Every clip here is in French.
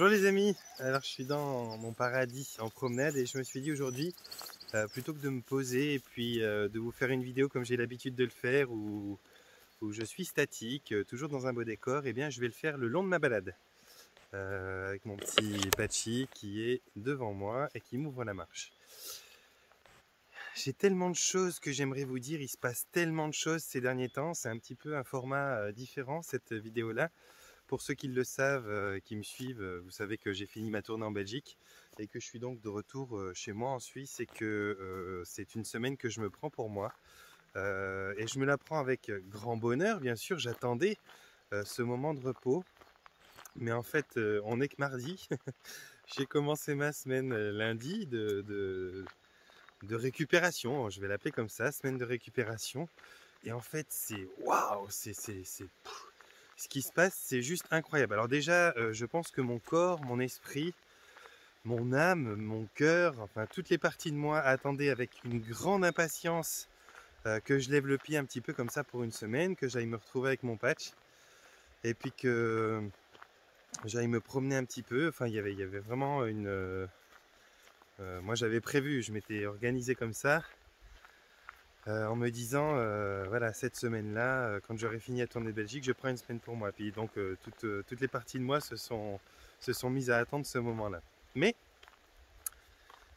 Bonjour les amis, alors je suis dans mon paradis en promenade et je me suis dit aujourd'hui, plutôt que de me poser et puis de vous faire une vidéo comme j'ai l'habitude de le faire où je suis statique, toujours dans un beau décor, et bien je vais le faire le long de ma balade avec mon petit Patchy qui est devant moi et qui m'ouvre la marche. J'ai tellement de choses que j'aimerais vous dire, il se passe tellement de choses ces derniers temps, c'est un petit peu un format différent cette vidéo-là. Pour ceux qui le savent, qui me suivent, vous savez que j'ai fini ma tournée en Belgique et que je suis donc de retour chez moi en Suisse et que c'est une semaine que je me prends pour moi. Et je me la prends avec grand bonheur, bien sûr, j'attendais ce moment de repos. Mais en fait, on n'est que mardi. J'ai commencé ma semaine lundi de récupération, je vais l'appeler comme ça, semaine de récupération. Et en fait, c'est waouh, ce qui se passe, c'est juste incroyable. Alors déjà, je pense que mon corps, mon esprit, mon âme, mon cœur, enfin toutes les parties de moi attendaient avec une grande impatience que je lève le pied un petit peu comme ça pour une semaine, que j'aille me retrouver avec mon patch, et puis que j'aille me promener un petit peu. Enfin, il y avait vraiment moi j'avais prévu, je m'étais organisé comme ça, en me disant, voilà, cette semaine-là, quand j'aurai fini la tournée de Belgique, je prends une semaine pour moi. Puis donc, toutes les parties de moi se sont mises à attendre ce moment-là. Mais,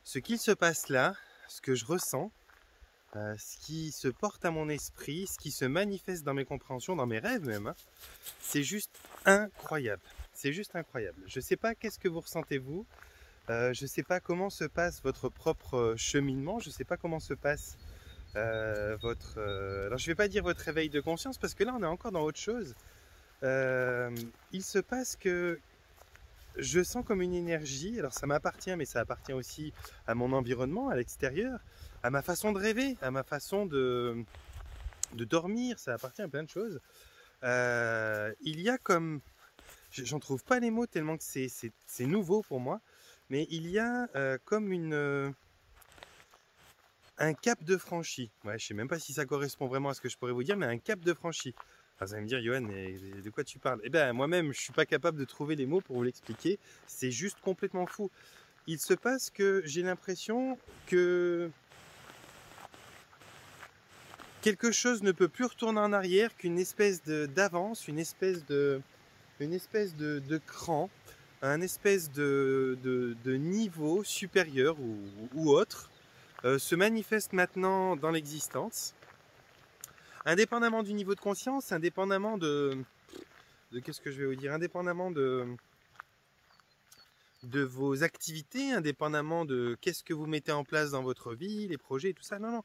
ce qu'il se passe là, ce que je ressens, ce qui se porte à mon esprit, ce qui se manifeste dans mes compréhensions, dans mes rêves même, hein, c'est juste incroyable. C'est juste incroyable. Je ne sais pas qu'est-ce que vous ressentez vous, je ne sais pas comment se passe votre propre cheminement, je ne sais pas comment se passe alors je vais pas dire votre réveil de conscience parce que là on est encore dans autre chose. Il se passe que je sens comme une énergie, alors ça m'appartient mais ça appartient aussi à mon environnement, à l'extérieur, à ma façon de rêver, à ma façon de dormir, ça appartient à plein de choses. Il y a comme, j'en trouve pas les mots tellement que c'est nouveau pour moi, mais il y a comme un cap de franchi. Ouais, je sais même pas si ça correspond vraiment à ce que je pourrais vous dire, mais un cap de franchi. Enfin, vous allez me dire, Johan, mais de quoi tu parles? Eh bien, moi-même, je suis pas capable de trouver les mots pour vous l'expliquer. C'est juste complètement fou. Il se passe que j'ai l'impression que quelque chose ne peut plus retourner en arrière, qu'une espèce d'avance, une espèce de cran, un espèce de niveau supérieur ou autre se manifeste maintenant dans l'existence. Indépendamment du niveau de conscience, indépendamment de qu'est-ce que je vais vous dire, indépendamment de vos activités, indépendamment de qu'est-ce que vous mettez en place dans votre vie, les projets, tout ça, non, non.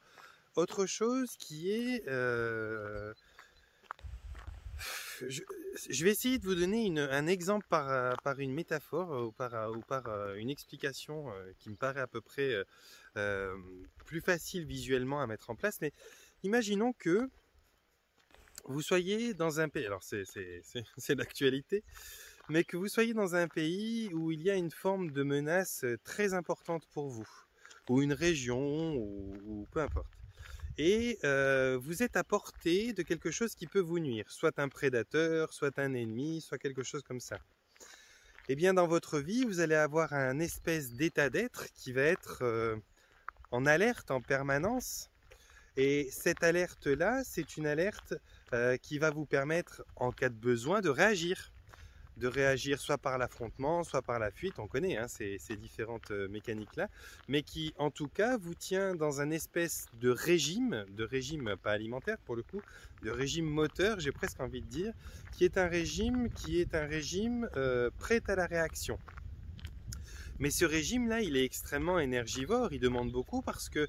Autre chose qui est... je vais essayer de vous donner un exemple par une métaphore ou par une explication qui me paraît à peu près plus facile visuellement à mettre en place. Mais imaginons que vous soyez dans un pays, alors c'est l'actualité, mais que vous soyez dans un pays où il y a une forme de menace très importante pour vous, ou une région, ou peu importe. Et vous êtes à portée de quelque chose qui peut vous nuire, soit un prédateur, soit un ennemi, soit quelque chose comme ça. Et bien dans votre vie, vous allez avoir un espèce d'état d'être qui va être en alerte en permanence. Et cette alerte-là, c'est une alerte qui va vous permettre, en cas de besoin, de réagir. De réagir soit par l'affrontement, soit par la fuite, on connaît hein, ces différentes mécaniques-là, mais qui en tout cas vous tient dans un espèce de régime pas alimentaire pour le coup, de régime moteur, j'ai presque envie de dire, qui est un régime prêt à la réaction. Mais ce régime-là, il est extrêmement énergivore, il demande beaucoup parce que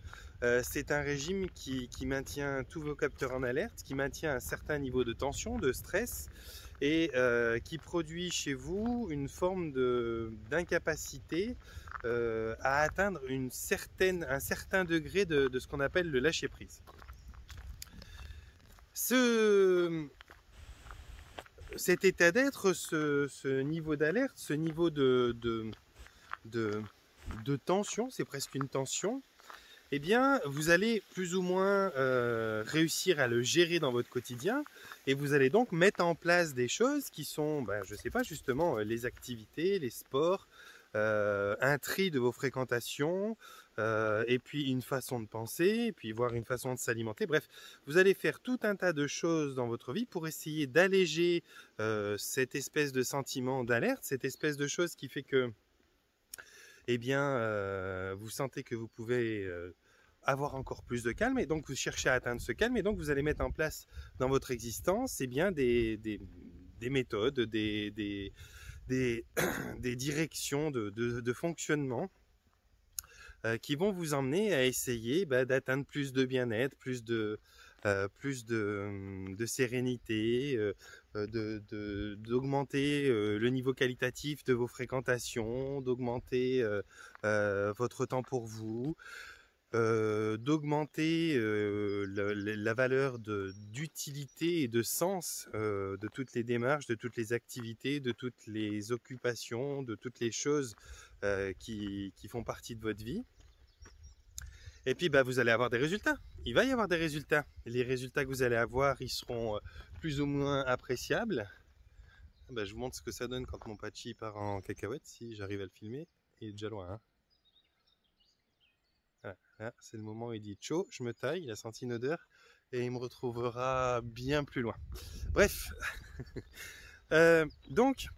c'est un régime qui maintient tous vos capteurs en alerte, qui maintient un certain niveau de tension, de stress, et qui produit chez vous une forme d'incapacité à atteindre un certain degré de ce qu'on appelle le lâcher-prise. Cet état d'être, ce niveau d'alerte, ce niveau de tension, c'est presque une tension, eh bien, vous allez plus ou moins réussir à le gérer dans votre quotidien et vous allez donc mettre en place des choses qui sont, ben, je ne sais pas, justement, les activités, les sports, un tri de vos fréquentations, et puis une façon de penser, et puis voire une façon de s'alimenter. Bref, vous allez faire tout un tas de choses dans votre vie pour essayer d'alléger cette espèce de sentiment d'alerte, cette espèce de chose qui fait que, eh bien, vous sentez que vous pouvez avoir encore plus de calme, et donc vous cherchez à atteindre ce calme, et donc vous allez mettre en place dans votre existence, eh bien, des méthodes, des, des directions de fonctionnement qui vont vous emmener à essayer d'atteindre plus de bien-être, plus de sérénité, d'augmenter le niveau qualitatif de vos fréquentations, d'augmenter votre temps pour vous, d'augmenter la valeur d'utilité et de sens de toutes les démarches, de toutes les activités, de toutes les occupations, de toutes les choses qui font partie de votre vie. Et puis vous allez avoir des résultats. Il va y avoir des résultats. Les résultats que vous allez avoir, ils seront plus ou moins appréciables. Je vous montre ce que ça donne quand mon patchy part en cacahuète, si j'arrive à le filmer. Il est déjà loin, hein. Voilà, c'est le moment où il dit ciao, je me taille, il a senti une odeur et il me retrouvera bien plus loin. Bref, donc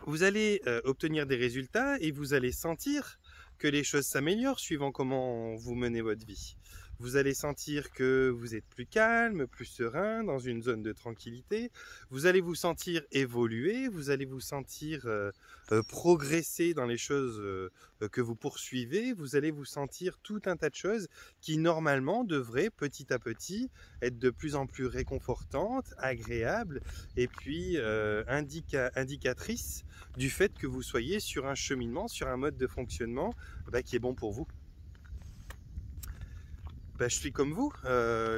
vous allez obtenir des résultats et vous allez sentir que les choses s'améliorent suivant comment vous menez votre vie. Vous allez sentir que vous êtes plus calme, plus serein, dans une zone de tranquillité. Vous allez vous sentir évoluer, vous allez vous sentir progresser dans les choses que vous poursuivez. Vous allez vous sentir tout un tas de choses qui normalement devraient petit à petit être de plus en plus réconfortantes, agréables et puis indicatrices du fait que vous soyez sur un cheminement, sur un mode de fonctionnement qui est bon pour vous. Je suis comme vous,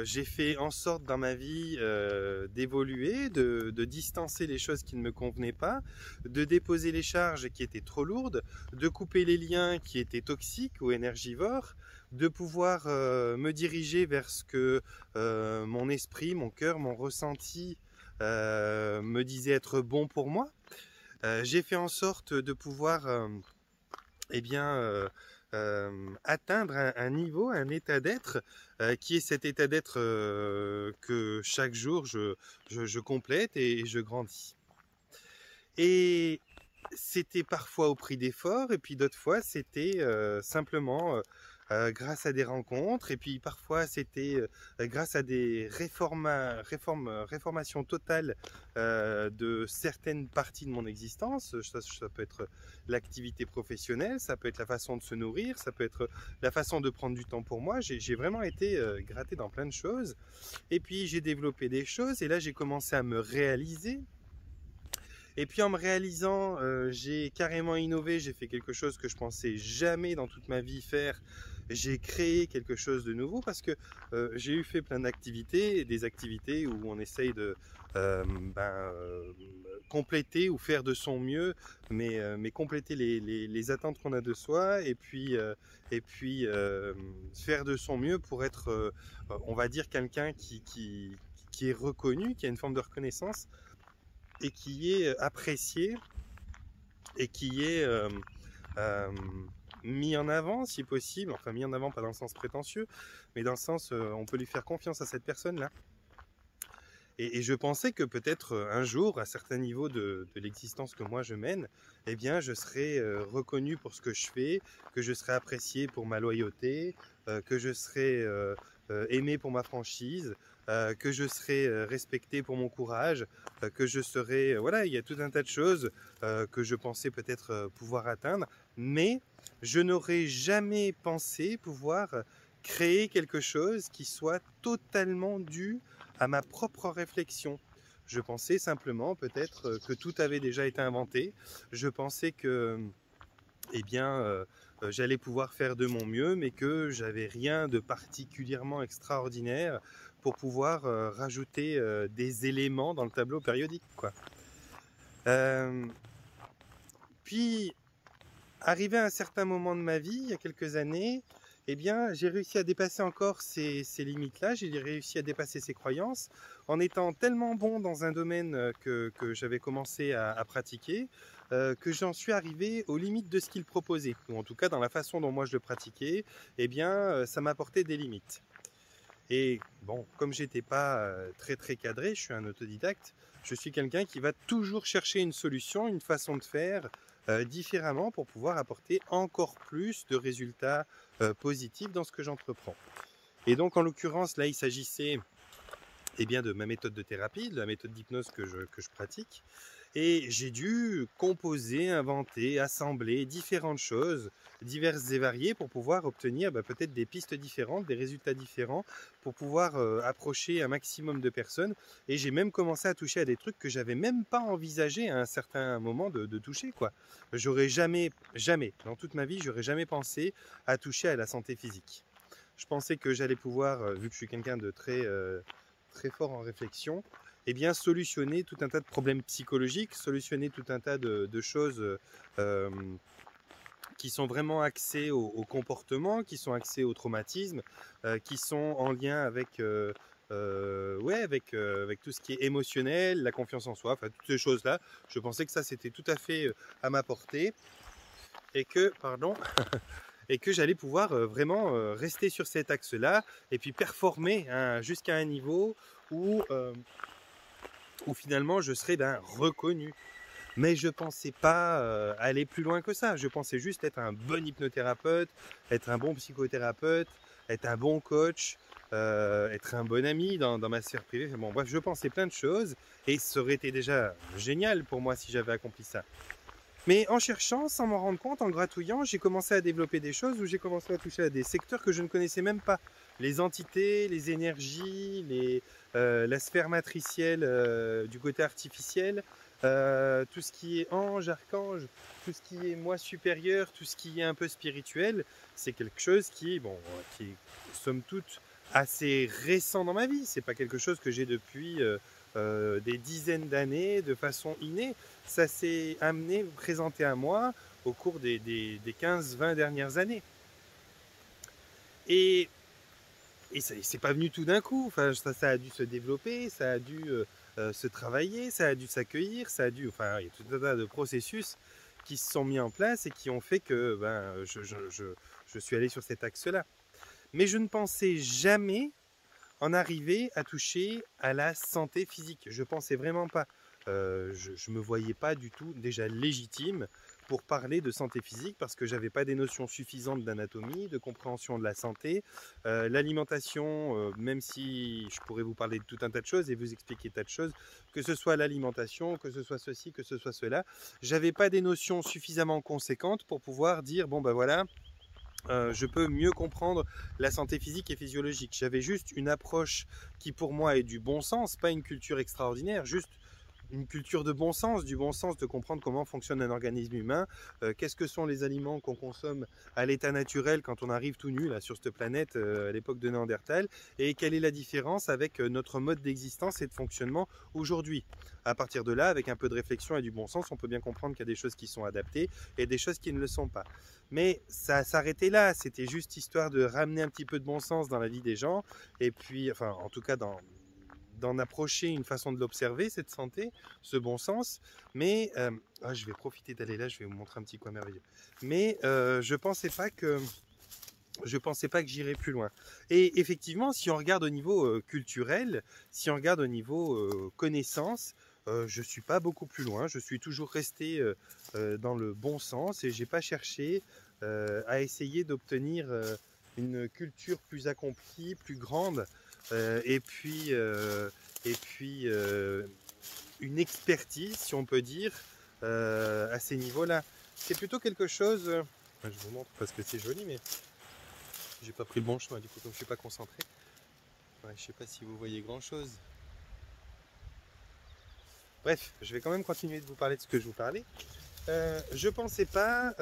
j'ai fait en sorte dans ma vie d'évoluer, de distancer les choses qui ne me convenaient pas, de déposer les charges qui étaient trop lourdes, de couper les liens qui étaient toxiques ou énergivores, de pouvoir me diriger vers ce que mon esprit, mon cœur, mon ressenti me disait être bon pour moi. J'ai fait en sorte de pouvoir atteindre un niveau, un état d'être qui est cet état d'être que chaque jour je complète et je grandis. Et c'était parfois au prix d'efforts et puis d'autres fois c'était simplement grâce à des rencontres et puis parfois c'était grâce à des réformations totales de certaines parties de mon existence. Ça peut être l'activité professionnelle, ça peut être la façon de se nourrir, ça peut être la façon de prendre du temps pour moi. J'ai vraiment été gratté dans plein de choses et puis j'ai développé des choses et là j'ai commencé à me réaliser. Et puis en me réalisant, j'ai carrément innové, j'ai fait quelque chose que je pensais jamais dans toute ma vie faire. J'ai créé quelque chose de nouveau parce que j'ai eu fait plein d'activités, des activités où on essaye de compléter ou faire de son mieux, mais compléter les attentes qu'on a de soi et puis faire de son mieux pour être, on va dire, quelqu'un qui est reconnu, qui a une forme de reconnaissance et qui est apprécié et qui est mis en avant si possible, enfin mis en avant pas dans le sens prétentieux, mais dans le sens on peut lui faire confiance à cette personne-là. Et je pensais que peut-être un jour, à certains niveaux de l'existence que moi je mène, eh bien je serais reconnu pour ce que je fais, que je serais apprécié pour ma loyauté, que je serais aimé pour ma franchise, que je serais respecté pour mon courage, que je serais... voilà, il y a tout un tas de choses que je pensais peut-être pouvoir atteindre, mais je n'aurais jamais pensé pouvoir créer quelque chose qui soit totalement dû à ma propre réflexion. Je pensais simplement peut-être que tout avait déjà été inventé. Je pensais que j'allais pouvoir faire de mon mieux, mais que j'avais rien de particulièrement extraordinaire pour pouvoir rajouter des éléments dans le tableau périodique, quoi. Puis, arrivé à un certain moment de ma vie, il y a quelques années, eh bien, j'ai réussi à dépasser encore ces limites-là, j'ai réussi à dépasser ces croyances en étant tellement bon dans un domaine que j'avais commencé à pratiquer, que j'en suis arrivé aux limites de ce qu'il proposait, ou en tout cas dans la façon dont moi je le pratiquais, eh bien, ça m'apportait des limites. Et bon, comme j'étais pas très cadré, je suis un autodidacte, je suis quelqu'un qui va toujours chercher une solution, une façon de faire différemment pour pouvoir apporter encore plus de résultats positifs dans ce que j'entreprends. Et donc en l'occurrence, là il s'agissait bien, de ma méthode de thérapie, de la méthode d'hypnose que je pratique. Et j'ai dû composer, inventer, assembler différentes choses, diverses et variées, pour pouvoir obtenir peut-être des pistes différentes, des résultats différents, pour pouvoir approcher un maximum de personnes. Et j'ai même commencé à toucher à des trucs que j'avais même pas envisagé à un certain moment de toucher, quoi. J'aurais jamais, dans toute ma vie, j'aurais jamais pensé à toucher à la santé physique. Je pensais que j'allais pouvoir, vu que je suis quelqu'un de très fort en réflexion, eh bien, solutionner tout un tas de problèmes psychologiques, solutionner tout un tas de choses qui sont vraiment axées au comportement, qui sont axées au traumatisme, qui sont en lien avec, avec tout ce qui est émotionnel, la confiance en soi, enfin toutes ces choses-là. Je pensais que ça c'était tout à fait à ma portée et que, pardon, et que j'allais pouvoir vraiment rester sur cet axe-là et puis performer jusqu'à un niveau où finalement je serais reconnu. Mais je pensais pas aller plus loin que ça. Je pensais juste être un bon hypnothérapeute, être un bon psychothérapeute, être un bon coach, être un bon ami dans ma sphère privée. Bon, bref, je pensais plein de choses et ça aurait été déjà génial pour moi si j'avais accompli ça. Mais en cherchant, sans m'en rendre compte, en gratouillant, j'ai commencé à développer des choses où j'ai commencé à toucher à des secteurs que je ne connaissais même pas. Les entités, les énergies, la sphère matricielle du côté artificiel, tout ce qui est ange, archange, tout ce qui est moi supérieur, tout ce qui est un peu spirituel, c'est quelque chose qui est somme toute assez récent dans ma vie. C'est pas quelque chose que j'ai depuis des dizaines d'années de façon innée. Ça s'est amené, présenté à moi au cours des 15-20 dernières années. Et c'est pas venu tout d'un coup, enfin, ça a dû se développer, ça a dû se travailler, ça a dû s'accueillir, il y a tout un tas de processus qui se sont mis en place et qui ont fait que je suis allé sur cet axe-là. Mais je ne pensais jamais en arriver à toucher à la santé physique. Je pensais vraiment pas. Je me voyais pas du tout déjà légitime pour parler de santé physique parce que j'avais pas des notions suffisantes d'anatomie, de compréhension de la santé. L'alimentation, même si je pourrais vous parler de tout un tas de choses et vous expliquer tas de choses, que ce soit l'alimentation, que ce soit ceci, que ce soit cela, j'avais pas des notions suffisamment conséquentes pour pouvoir dire bon voilà, je peux mieux comprendre la santé physique et physiologique. J'avais juste une approche qui pour moi est du bon sens, pas une culture extraordinaire, juste une culture de bon sens, du bon sens de comprendre comment fonctionne un organisme humain, qu'est-ce que sont les aliments qu'on consomme à l'état naturel quand on arrive tout nu là, sur cette planète à l'époque de Néandertal, et quelle est la différence avec notre mode d'existence et de fonctionnement aujourd'hui. À partir de là, avec un peu de réflexion et du bon sens, on peut bien comprendre qu'il y a des choses qui sont adaptées et des choses qui ne le sont pas. Mais ça s'arrêtait là, c'était juste histoire de ramener un petit peu de bon sens dans la vie des gens, et puis, enfin, en tout cas d'en approcher une façon de l'observer, cette santé, ce bon sens. Mais je vais profiter d'aller là, je vais vous montrer un petit coin merveilleux. Mais je pensais pas que j'irais plus loin. Et effectivement, si on regarde au niveau culturel, si on regarde au niveau connaissance, je suis pas beaucoup plus loin. Je suis toujours resté dans le bon sens et j'ai pas cherché à essayer d'obtenir une culture plus accomplie, plus grande. Et puis une expertise, si on peut dire, à ces niveaux-là. C'est plutôt quelque chose, je vous montre parce que c'est joli, mais j'ai pas pris le bon chemin, du coup, comme je suis pas concentré. Ouais, je sais pas si vous voyez grand-chose. Bref, je vais quand même continuer de vous parler de ce que je vous parlais. Je pensais pas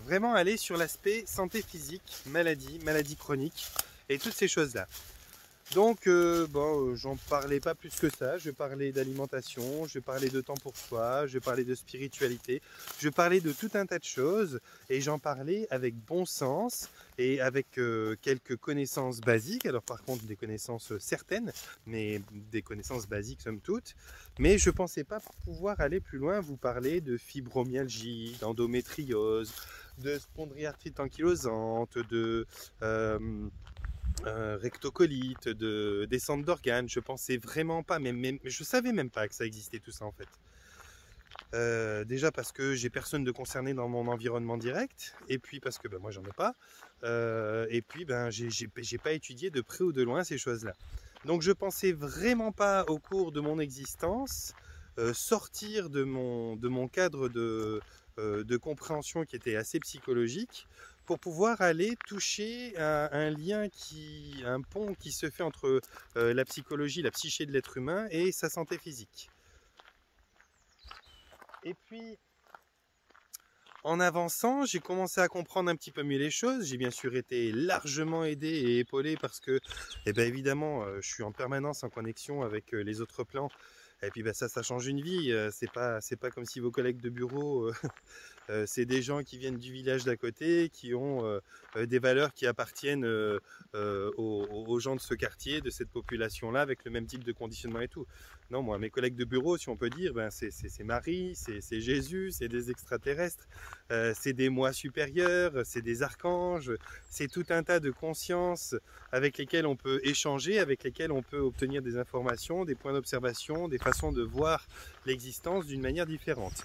vraiment aller sur l'aspect santé physique, maladie chronique et toutes ces choses-là. Donc, bon, j'en parlais pas plus que ça. Je parlais d'alimentation, je parlais de temps pour soi, je parlais de spiritualité, je parlais de tout un tas de choses et j'en parlais avec bon sens et avec quelques connaissances basiques. Alors, par contre, des connaissances certaines, mais des connaissances basiques somme toute. Mais je pensais pas pouvoir aller plus loin, vous parler de fibromyalgie, d'endométriose, de spondylarthrite ankylosante, de rectocolite, de descente d'organes. Je pensais vraiment pas, même je savais même pas que ça existait tout ça en fait. Déjà parce que j'ai personne de concerné dans mon environnement direct, et puis parce que ben, moi j'en ai pas, et puis ben j'ai pas étudié de près ou de loin ces choses-là. Donc je pensais vraiment pas au cours de mon existence sortir de mon cadre de compréhension qui était assez psychologique pour pouvoir aller toucher un lien un pont qui se fait entre la psychologie, la psyché de l'être humain et sa santé physique. Et puis, en avançant, j'ai commencé à comprendre un petit peu mieux les choses. J'ai bien sûr été largement aidé et épaulé parce que, eh bien évidemment, je suis en permanence en connexion avec les autres plans. Et puis, ben, ça change une vie. C'est pas comme si vos collègues de bureau c'est des gens qui viennent du village d'à côté, qui ont des valeurs qui appartiennent aux gens de ce quartier, de cette population-là, avec le même type de conditionnement et tout. Non, moi, mes collègues de bureau, si on peut dire, ben, c'est Marie, c'est Jésus, c'est des extraterrestres, c'est des moi supérieurs, c'est des archanges, c'est tout un tas de consciences avec lesquelles on peut échanger, avec lesquelles on peut obtenir des informations, des points d'observation, des façons de voir l'existence d'une manière différente.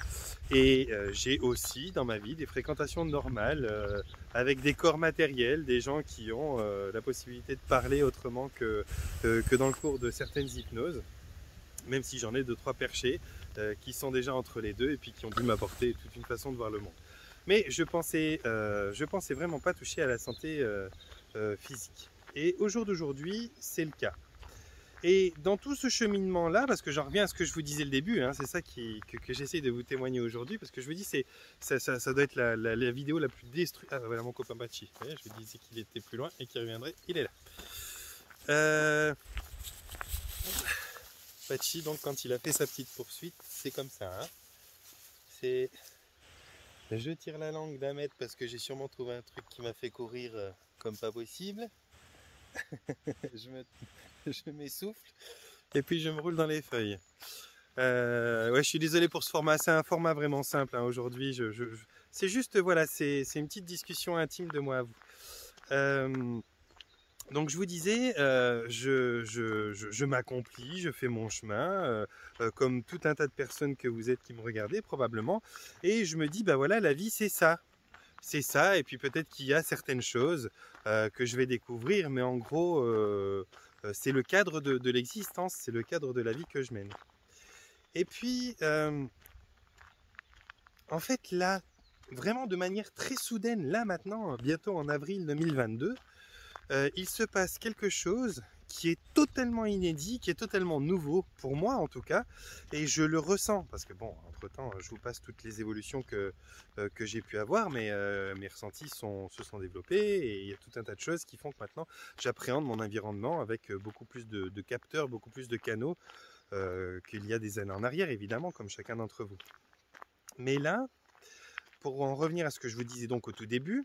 Et j'ai aussi dans ma vie des fréquentations normales avec des corps matériels, des gens qui ont la possibilité de parler autrement que dans le cours de certaines hypnoses, même si j'en ai 2-3 perchés qui sont déjà entre les deux et puis qui ont pu m'apporter toute une façon de voir le monde. Mais je pensais vraiment pas toucher à la santé physique. Et au jour d'aujourd'hui, c'est le cas. Et dans tout ce cheminement-là, parce que j'en reviens à ce que je vous disais le début, hein, c'est ça que j'essaie de vous témoigner aujourd'hui, parce que je vous dis, ça doit être la vidéo la plus destructrice. Ah voilà mon copain Pachi, je vous disais qu'il était plus loin et qu'il reviendrait, il est là. Pachi, donc quand il a fait sa petite poursuite, c'est comme ça. Hein. C'est... Je tire la langue d'un mètre parce que j'ai sûrement trouvé un truc qui m'a fait courir comme pas possible. je m'essouffle et puis je me roule dans les feuilles. Ouais, je suis désolé pour ce format, c'est un format vraiment simple hein, aujourd'hui. C'est juste, voilà, c'est une petite discussion intime de moi à vous. Donc je vous disais, je m'accomplis, je fais mon chemin, comme tout un tas de personnes que vous êtes qui me regardez probablement, et je me dis, bah voilà, la vie c'est ça. C'est ça, et puis peut-être qu'il y a certaines choses que je vais découvrir, mais en gros, c'est le cadre de l'existence, c'est le cadre de la vie que je mène. Et puis, en fait, là, vraiment de manière très soudaine, là maintenant, bientôt en avril 2022, il se passe quelque chose qui est totalement inédit, qui est totalement nouveau, pour moi en tout cas, et je le ressens, parce que bon, entre-temps, je vous passe toutes les évolutions que j'ai pu avoir, mais mes ressentis se sont développés, et il y a tout un tas de choses qui font que maintenant, j'appréhende mon environnement avec beaucoup plus de capteurs, beaucoup plus de canaux, qu'il y a des années en arrière, évidemment, comme chacun d'entre vous. Mais là, pour en revenir à ce que je vous disais donc au tout début,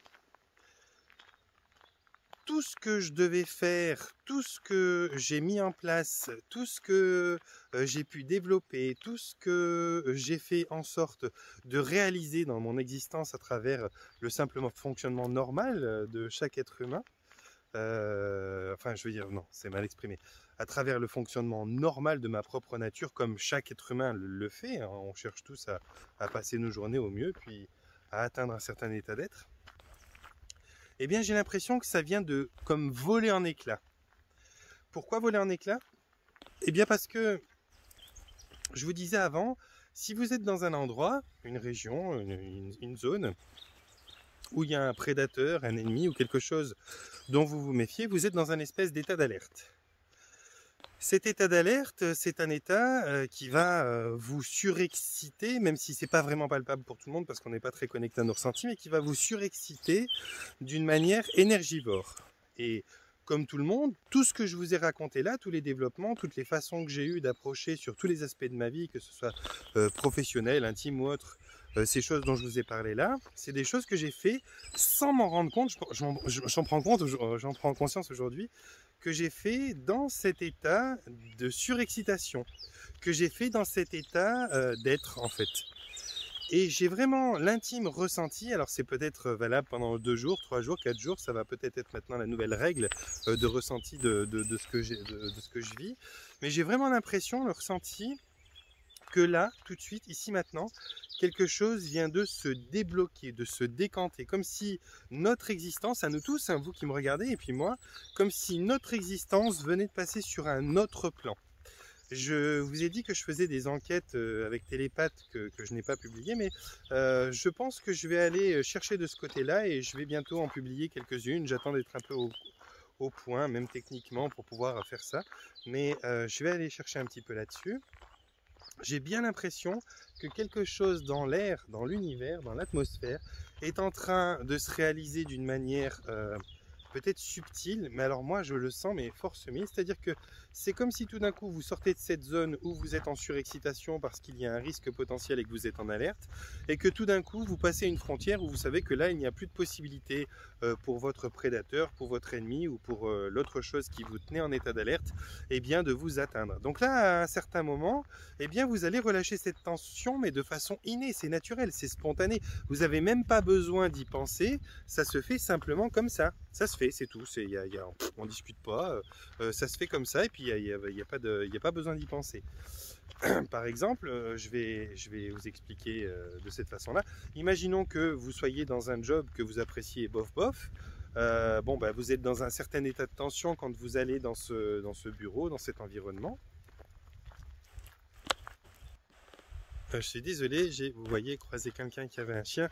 tout ce que je devais faire, tout ce que j'ai mis en place, tout ce que j'ai pu développer, tout ce que j'ai fait en sorte de réaliser dans mon existence à travers le simple fonctionnement normal de chaque être humain, enfin je veux dire, non, c'est mal exprimé, à travers le fonctionnement normal de ma propre nature, comme chaque être humain le fait, hein, on cherche tous à passer nos journées au mieux, puis à atteindre un certain état d'être. Eh bien, j'ai l'impression que ça vient de comme voler en éclats. Pourquoi voler en éclats? Eh bien, parce que, je vous disais avant, si vous êtes dans un endroit, une région, une zone, où il y a un prédateur, un ennemi ou quelque chose dont vous vous méfiez, vous êtes dans un espèce d'état d'alerte. Cet état d'alerte, c'est un état qui va vous surexciter, même si c'est pas vraiment palpable pour tout le monde parce qu'on n'est pas très connecté à nos ressentis, mais qui va vous surexciter d'une manière énergivore. Et comme tout le monde, tout ce que je vous ai raconté là, tous les développements, toutes les façons que j'ai eu d'approcher sur tous les aspects de ma vie, que ce soit professionnel, intime ou autre, ces choses dont je vous ai parlé là, c'est des choses que j'ai fait sans m'en rendre compte. J'en prends compte, j'en prends conscience aujourd'hui, que j'ai fait dans cet état de surexcitation, que j'ai fait dans cet état d'être en fait. Et j'ai vraiment l'intime ressenti, alors c'est peut-être valable pendant 2 jours, 3 jours, 4 jours, ça va peut-être être maintenant la nouvelle règle de ressenti de ce que je vis, mais j'ai vraiment l'impression, le ressenti, que là, tout de suite, ici maintenant, quelque chose vient de se débloquer, de se décanter, comme si notre existence, à nous tous, hein, vous qui me regardez, et puis moi, comme si notre existence venait de passer sur un autre plan. Je vous ai dit que je faisais des enquêtes avec Télépathe que je n'ai pas publiées, mais je pense que je vais aller chercher de ce côté-là et je vais bientôt en publier quelques-unes. J'attends d'être un peu au point, même techniquement, pour pouvoir faire ça. Mais je vais aller chercher un petit peu là-dessus. J'ai bien l'impression que quelque chose dans l'air, dans l'univers, dans l'atmosphère, est en train de se réaliser d'une manière peut-être subtile, mais alors moi je le sens mais force mise, c'est-à-dire que c'est comme si tout d'un coup vous sortez de cette zone où vous êtes en surexcitation parce qu'il y a un risque potentiel et que vous êtes en alerte, et que tout d'un coup vous passez une frontière où vous savez que là il n'y a plus de possibilité pour votre prédateur, pour votre ennemi ou pour l'autre chose qui vous tenait en état d'alerte, et bien de vous atteindre. Donc là à un certain moment, eh bien vous allez relâcher cette tension, mais de façon innée, c'est naturel, c'est spontané, vous n'avez même pas besoin d'y penser, ça se fait simplement comme ça se fait, c'est tout, on ne discute pas, ça se fait comme ça et puis il n'y a pas besoin d'y penser. Par exemple, je vais vous expliquer de cette façon-là. Imaginons que vous soyez dans un job que vous appréciez bof bof. Vous êtes dans un certain état de tension quand vous allez dans ce bureau, dans cet environnement. Je suis désolé, vous voyez croiser quelqu'un qui avait un chien.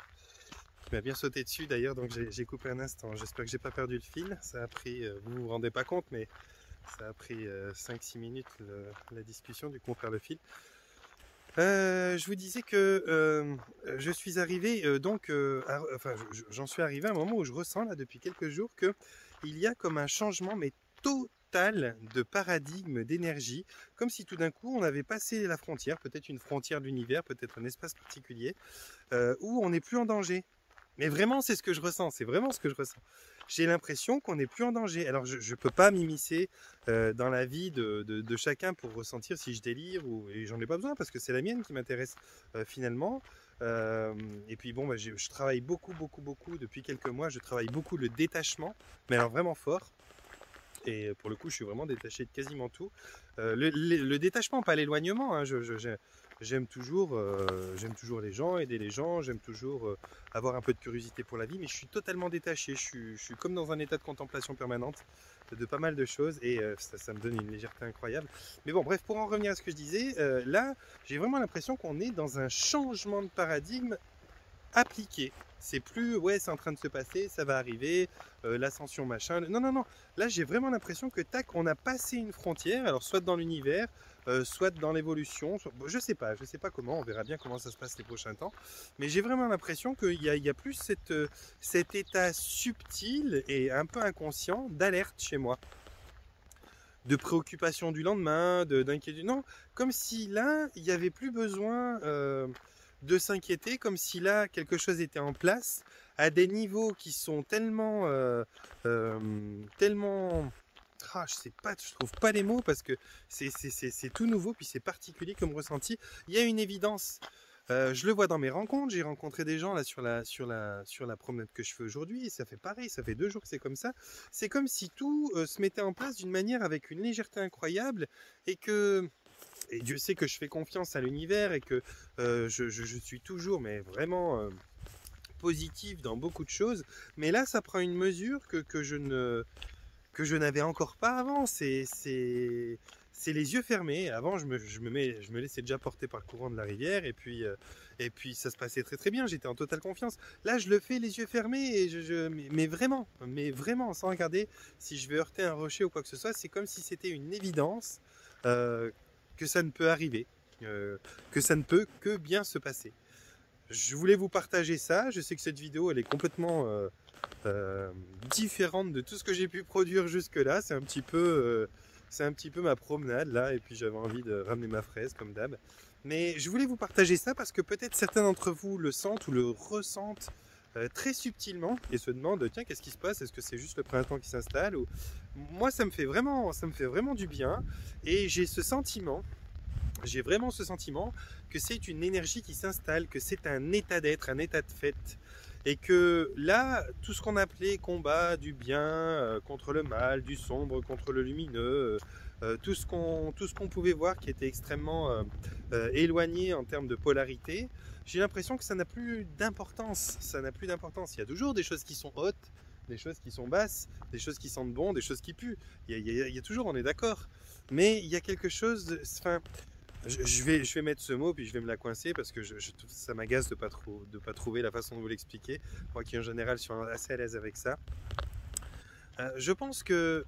Il m'a bien sauté dessus d'ailleurs, donc j'ai coupé un instant. J'espère que j'ai pas perdu le fil. Ça a pris, vous vous rendez pas compte, mais ça a pris 5-6 minutes la discussion, du coup on perd le fil. Je vous disais que je suis arrivé j'en suis arrivé à un moment où je ressens là depuis quelques jours que il y a comme un changement mais total de paradigme, d'énergie, comme si tout d'un coup on avait passé la frontière, peut-être une frontière de l'univers, peut-être un espace particulier, où on n'est plus en danger. Mais vraiment, c'est ce que je ressens, c'est vraiment ce que je ressens. J'ai l'impression qu'on n'est plus en danger. Alors, je ne peux pas m'immiscer dans la vie de chacun pour ressentir si je délire, et j'en ai pas besoin parce que c'est la mienne qui m'intéresse finalement. Et puis bon, je travaille beaucoup depuis quelques mois, je travaille beaucoup le détachement, mais alors vraiment fort. Et pour le coup, je suis vraiment détaché de quasiment tout. Le détachement, pas l'éloignement, hein, j'aime toujours les gens, aider les gens, j'aime toujours avoir un peu de curiosité pour la vie, mais je suis totalement détaché, je suis comme dans un état de contemplation permanente de pas mal de choses et ça me donne une légèreté incroyable. Mais bon, bref, pour en revenir à ce que je disais, là, j'ai vraiment l'impression qu'on est dans un changement de paradigme appliqué. C'est plus, ouais, c'est en train de se passer, ça va arriver, l'ascension machin. Non, non, non. Là, j'ai vraiment l'impression que tac, on a passé une frontière, alors soit dans l'univers, soit dans l'évolution, je sais pas comment, on verra bien comment ça se passe les prochains temps. Mais j'ai vraiment l'impression qu'il y a plus cet état subtil et un peu inconscient d'alerte chez moi. De préoccupation du lendemain, d'inquiétude. Non, comme si là, il n'y avait plus besoin de s'inquiéter, comme si là, quelque chose était en place, à des niveaux qui sont tellement... je trouve pas les mots parce que c'est tout nouveau, puis c'est particulier comme ressenti. Il y a une évidence. Je le vois dans mes rencontres, j'ai rencontré des gens là sur la promenade que je fais aujourd'hui, et ça fait pareil, ça fait 2 jours que c'est comme ça. C'est comme si tout se mettait en place d'une manière avec une légèreté incroyable, et Dieu sait que je fais confiance à l'univers et que je suis toujours, mais vraiment positif dans beaucoup de choses. Mais là, ça prend une mesure que je n'avais encore pas avant. C'est les yeux fermés. Avant, je me laissais déjà porter par le courant de la rivière et puis ça se passait très très bien. J'étais en totale confiance. Là, je le fais les yeux fermés et mais vraiment, sans regarder si je vais heurter un rocher ou quoi que ce soit. C'est comme si c'était une évidence que ça ne peut arriver, que ça ne peut que bien se passer. je voulais vous partager ça. Je sais que cette vidéo, elle est complètement différente de tout ce que j'ai pu produire jusque-là. C'est un petit peu ma promenade là, et puis j'avais envie de ramener ma fraise comme d'hab. Mais je voulais vous partager ça parce que peut-être certains d'entre vous le sentent ou le ressentent très subtilement et se demandent tiens, qu'est-ce qui se passe? Est-ce que c'est juste le printemps qui s'installe ou... Moi, ça me fait vraiment du bien et j'ai vraiment ce sentiment que c'est une énergie qui s'installe, que c'est un état d'être, un état de fait. Et que là, tout ce qu'on appelait combat du bien contre le mal, du sombre contre le lumineux, tout ce qu'on pouvait voir qui était extrêmement éloigné en termes de polarité, j'ai l'impression que ça n'a plus d'importance. Ça n'a plus d'importance. Il y a toujours des choses qui sont hautes, des choses qui sont basses, des choses qui sentent bon, des choses qui puent. Il y a toujours, on est d'accord. Mais il y a quelque chose de... Enfin, je vais mettre ce mot puis je vais me la coincer parce que ça m'agace de pas trouver la façon de vous l'expliquer. Moi qui en général suis assez à l'aise avec ça. Je pense que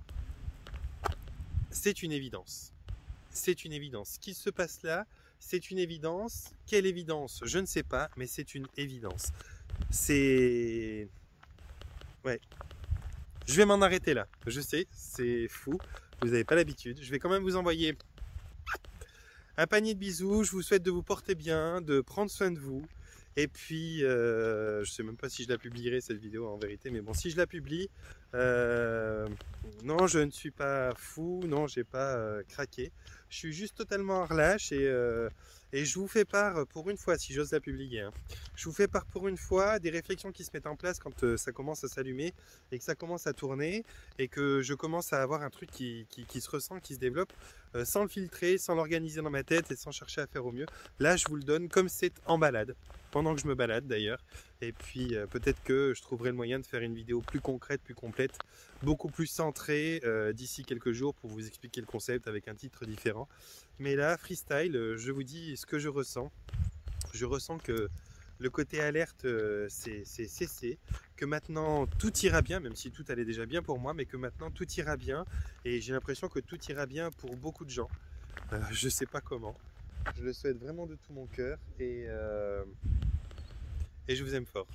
c'est une évidence. C'est une évidence. Ce qui se passe là, c'est une évidence. Quelle évidence? Je ne sais pas, mais c'est une évidence. C'est... Ouais. Je vais m'en arrêter là. Je sais, c'est fou. Vous n'avez pas l'habitude. Je vais quand même vous envoyer un panier de bisous, je vous souhaite de vous porter bien, de prendre soin de vous. Et puis, je sais même pas si je la publierai cette vidéo en vérité, mais bon, si je la publie, non, je ne suis pas fou, non, j'ai pas craqué. Je suis juste totalement relâche et je vous fais part pour une fois, si j'ose la publier, hein, je vous fais part pour une fois des réflexions qui se mettent en place quand ça commence à s'allumer et que ça commence à tourner et que je commence à avoir un truc qui se ressent, qui se développe sans le filtrer, sans l'organiser dans ma tête et sans chercher à faire au mieux. Là, je vous le donne comme c'est en balade, pendant que je me balade d'ailleurs. Et puis peut-être que je trouverai le moyen de faire une vidéo plus concrète, plus complète, beaucoup plus centrée d'ici quelques jours pour vous expliquer le concept avec un titre différent. Mais là, freestyle, je vous dis ce que je ressens. Je ressens que le côté alerte c'est cessé, que maintenant tout ira bien, même si tout allait déjà bien pour moi, mais que maintenant tout ira bien. Et j'ai l'impression que tout ira bien pour beaucoup de gens. Je sais pas comment. Je le souhaite vraiment de tout mon cœur et je vous aime fort.